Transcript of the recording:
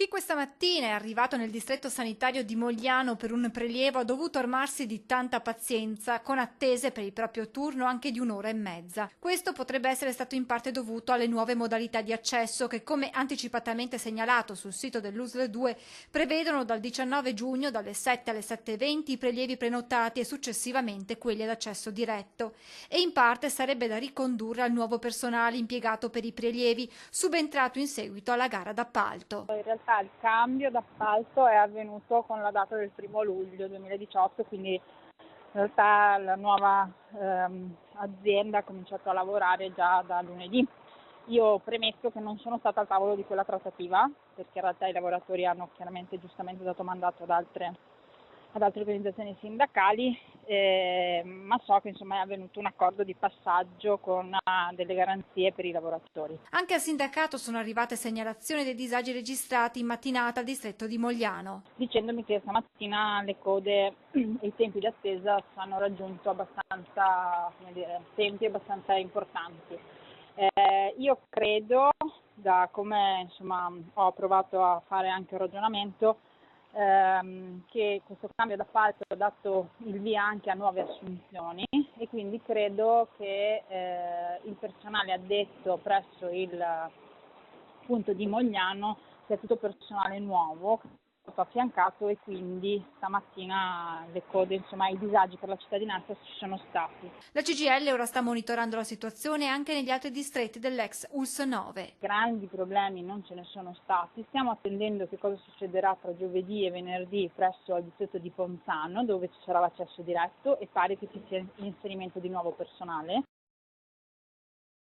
Chi questa mattina è arrivato nel distretto sanitario di Mogliano per un prelievo ha dovuto armarsi di tanta pazienza, con attese per il proprio turno anche di un'ora e mezza. Questo potrebbe essere stato in parte dovuto alle nuove modalità di accesso che, come anticipatamente segnalato sul sito dell'USL 2, prevedono dal 19 giugno dalle 7 alle 7:20 i prelievi prenotati e successivamente quelli ad accesso diretto. E in parte sarebbe da ricondurre al nuovo personale impiegato per i prelievi, subentrato in seguito alla gara d'appalto. In realtà il cambio d'appalto è avvenuto con la data del 1° luglio 2018, quindi in realtà la nuova azienda ha cominciato a lavorare già da lunedì. Io premetto che non sono stata al tavolo di quella trattativa, perché in realtà i lavoratori hanno chiaramente giustamente dato mandato ad altre organizzazioni sindacali, ma so che insomma è avvenuto un accordo di passaggio con delle garanzie per i lavoratori. Anche al sindacato sono arrivate segnalazioni dei disagi registrati in mattinata al distretto di Mogliano, dicendomi che stamattina le code e i tempi di attesa hanno raggiunto tempi abbastanza importanti. Io credo, da come insomma ho provato a fare anche un ragionamento, che questo cambio d'appalto ha dato il via anche a nuove assunzioni e quindi credo che il personale addetto presso il punto di Mogliano sia tutto personale nuovo, affiancato, e quindi stamattina le code, insomma i disagi per la cittadinanza ci sono stati. La CGIL ora sta monitorando la situazione anche negli altri distretti dell'ex ULS 9. Grandi problemi non ce ne sono stati, stiamo attendendo che cosa succederà tra giovedì e venerdì presso il distretto di Ponzano, dove ci sarà l'accesso diretto e pare che ci sia l'inserimento di nuovo personale.